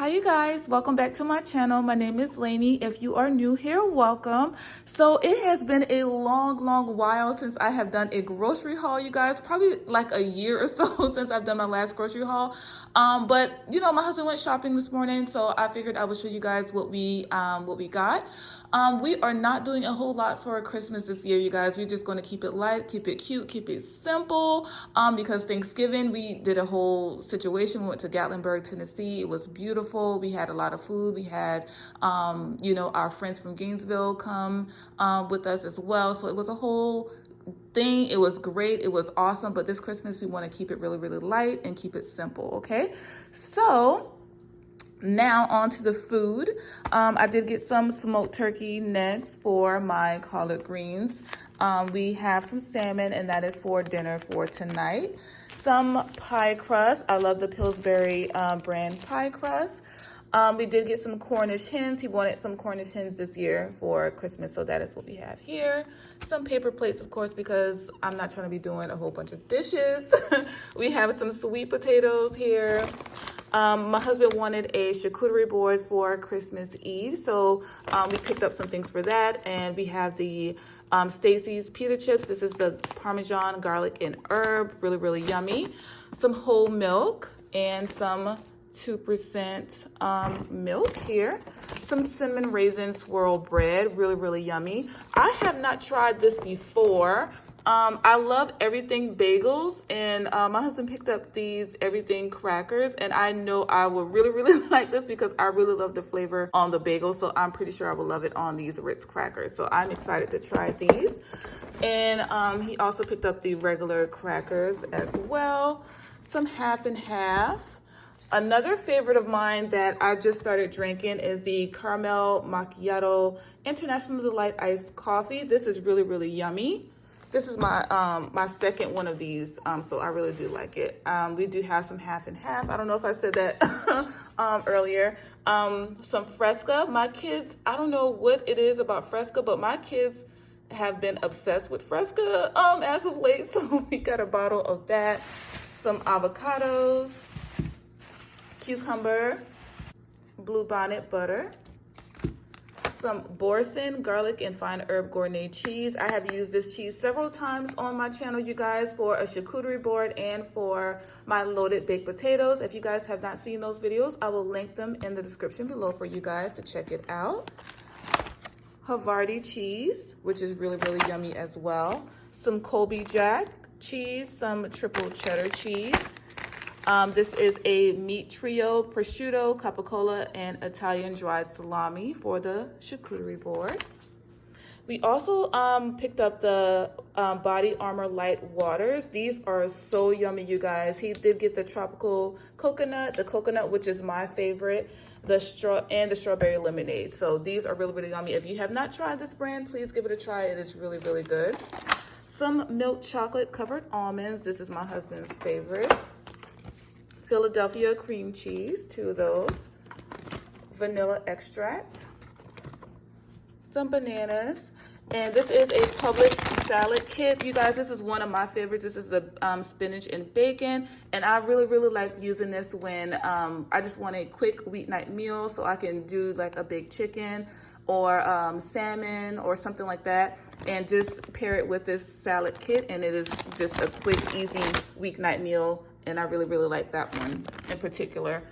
Hi you guys, welcome back to my channel. My name is Lannie. If you are new here, welcome. So it has been a long while since I have done a grocery haul, you guys. Probably like a year or so since I've done my last grocery haul. But you know, my husband went shopping this morning, so I figured I would show you guys what we got. We are not doing a whole lot for Christmas this year, you guys. We're just going to keep it light, keep it cute, keep it simple. Because Thanksgiving we did a whole situation. We went to Gatlinburg, Tennessee. It was beautiful. We had a lot of food. We had, you know, our friends from Gainesville come with us as well. So it was a whole thing. It was great. It was awesome. But this Christmas we want to keep it really light and keep it simple. Okay, so now on to the food. I did get some smoked turkey necks for my collard greens. We have some salmon, and that is for dinner for tonight. Some pie crust. I love the Pillsbury brand pie crust. We did get some Cornish hens. He wanted some Cornish hens this year for Christmas, so that is what we have here. Some paper plates, of course, because I'm not trying to be doing a whole bunch of dishes. We have some sweet potatoes here. My husband wanted a charcuterie board for Christmas Eve, so we picked up some things for that. And we have the Stacy's pita chips. This is the Parmesan garlic and herb, really yummy. Some whole milk and some 2% milk here. Some cinnamon raisin swirl bread, really yummy. I have not tried this before. I love everything bagels, and my husband picked up these everything crackers, and I know I will really like this because I really love the flavor on the bagel, so I'm pretty sure I will love it on these Ritz crackers. So I'm excited to try these. And he also picked up the regular crackers as well. Some half and half. Another favorite of mine that I just started drinking is the Caramel Macchiato International Delight Iced Coffee. This is really yummy. This is my my second one of these, so I really do like it. We do have some half and half. I don't know if I said that earlier. Some Fresca. My kids, I don't know what it is about Fresca, but my kids have been obsessed with Fresca as of late, so we got a bottle of that. Some avocados, cucumber, bluebonnet butter, some Boursin garlic and fine herb gourmet cheese. I have used this cheese several times on my channel, you guys, for a charcuterie board and for my loaded baked potatoes. If you guys have not seen those videos, I will link them in the description below for you guys to check it out. Havarti cheese, which is really yummy as well. Some Colby Jack cheese, some triple cheddar cheese. This is a meat trio, prosciutto, capicola, and Italian dried salami for the charcuterie board. We also picked up the Body Armor Light Waters. These are so yummy, you guys. He did get the tropical coconut, the coconut, which is my favorite, the strawberry lemonade. So these are really yummy. If you have not tried this brand, please give it a try. It is really good. Some milk chocolate covered almonds. This is my husband's favorite. Philadelphia cream cheese, 2 of those. Vanilla extract. Some bananas. And this is a Publix salad kit. You guys, this is one of my favorites. This is the spinach and bacon. And I really like using this when I just want a quick weeknight meal, so I can do like a baked chicken or salmon or something like that, and just pair it with this salad kit, and it is just a quick, easy weeknight meal. And I really like that one in particular.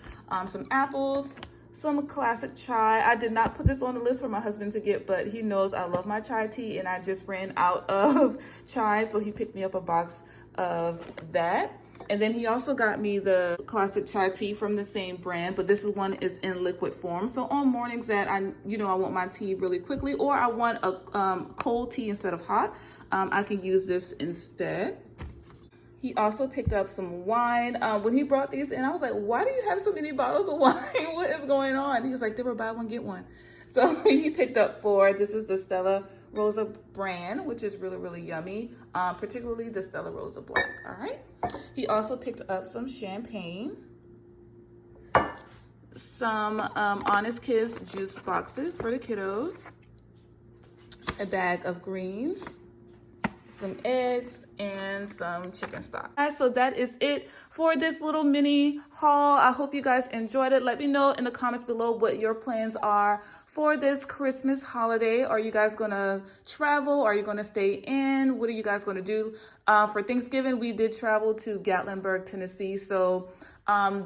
Some apples, some classic chai. I did not put this on the list for my husband to get, but he knows I love my chai tea, and I just ran out of chai, so he picked me up a box of that. And then he also got me the classic chai tea from the same brand, but this one is in liquid form. So on mornings that I want my tea really quickly, or I want a cold tea instead of hot, I can use this instead. He also picked up some wine. When he brought these in, I was like, why do you have so many bottles of wine? What is going on? He was like, they were buy one, get one. So he picked up 4. This is the Stella Rosa brand, which is really yummy, particularly the Stella Rosa Black, all right? He also picked up some champagne, some Honest Kids juice boxes for the kiddos, a bag of greens, some eggs, and some chicken stock. Guys, so that is it for this little mini haul. I hope you guys enjoyed it. Let me know in the comments below what your plans are for this Christmas holiday. Are you guys gonna travel? Are you gonna stay in? What are you guys gonna do? For Thanksgiving, we did travel to Gatlinburg, Tennessee. So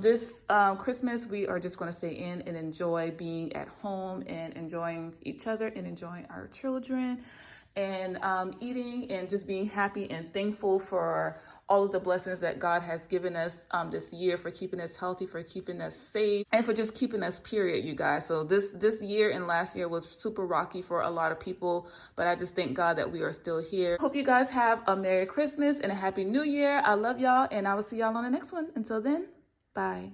this Christmas, we are just gonna stay in and enjoy being at home and enjoying each other and enjoying our children and eating and just being happy and thankful for all of the blessings that God has given us this year, for keeping us healthy, for keeping us safe, and for just keeping us, period, you guys. So this year and last year was super rocky for a lot of people, but I just thank God that we are still here. Hope you guys have a Merry Christmas and a Happy New Year. I love y'all, and I will see y'all on the next one. Until then, bye.